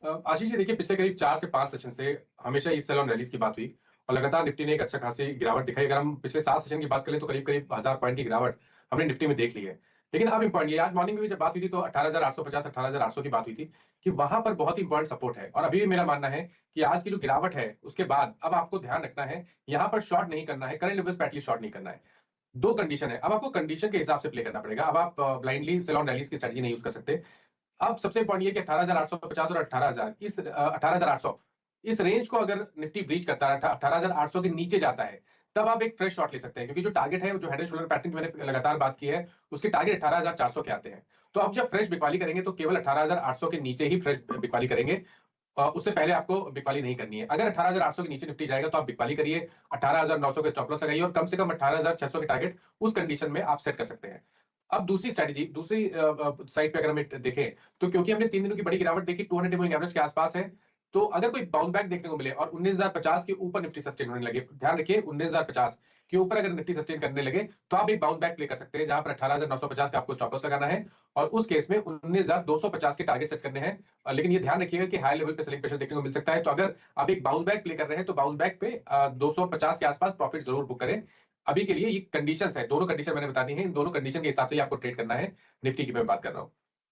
आशीष जी देखिए, पिछले करीब 4 से 5 सेशन से हमेशा इस सेल ऑन रैलीज की बात हुई और लगातार निफ्टी ने एक अच्छा खासी गिरावट दिखाई। अगर हम पिछले 7 सेशन की बात करें तो करीब करीब 1000 पॉइंट की गिरावट हमने निफ्टी में देख ली है। लेकिन अब इंपॉर्टेंट ये आज मॉर्निंग में भी जब बात हुई थी तो 18850 18800 की बात हुई थी कि वहां पर बहुत ही इंपॉर्टेंट सपोर्ट है। और अभी भी मेरा मानना है कि आज की जो गिरावट है उसके बाद अब आपको ध्यान रखना है, यहाँ पर शॉर्ट नहीं करना है, करंट लेवल्स पे एटलीस्ट शॉर्ट नहीं करना है। दो कंडीशन है, अब आपको कंडीशन के हिसाब से प्ले करना पड़ेगा। अब आप ब्लाइंडली सेल ऑन रैलीज की स्ट्रेटजी नहीं यूज कर सकते। अब सबसे इंपॉर्टेंट ये कि 18850 और 18000 इस 18800 इस रेंज को अगर निफ्टी ब्रीच करता है, 18800 के नीचे जाता है, तब आप एक फ्रेश शॉट ले सकते हैं। क्योंकि जो टारगेट है, जो हेड एंड शोल्डर पैटर्न की मैंने लगातार बात की है, उसके टारगेट 18400 के आते हैं। तो अब जब फ्रेश बिकवाली करेंगे तो केवल 18800 के नीचे ही फ्रेश बिकवाली करेंगे। उससे पहले आपको बिकवाली नहीं करनी है। अगर 18800 के नीचे निफ्टी जाएगा तो आप बिकवाली करिए, 18900 के स्टॉप लॉस लगाइए और कम से कम 18600 के टारगेट उस कंडीशन में आप सेट कर सकते हैं। अब दूसरी स्ट्रेटजी, दूसरी साइड पे अगर हम देखें तो क्योंकि हमने 3 दिनों की बड़ी गिरावट देखी, 200 मूविंग एवरेज के आसपास है, तो अगर कोई बाउंस बैक देखने को मिले और 19050 के ऊपर निफ्टी सस्टेन होने लगे, ध्यान रखिए 19050 के ऊपर अगर निफ्टी सस्टेन करने लगे तो आप एक बाउंस बैक प्ले कर सकते हैं, जहां पर 18950 का आपको स्टॉप लॉस लगाना है और उस केस में 19250 के टारगेट सेट करने हैं। लेकिन ये ध्यान रखिएगा कि हाई लेवल पे सेलिंग प्रेशर देखने को मिल सकता है। तो अगर आप एक बाउंस बैक प्ले कर रहे हैं तो बाउंस बैक पे 250 के आसपास प्रॉफिट जरूर बुक करें। अभी के लिए ये कंडीशंस है, दोनों कंडीशन मैंने बता दी है, इन दोनों कंडीशन के हिसाब से ही आपको ट्रेड करना है। निफ्टी की मैं बात कर रहा हूं।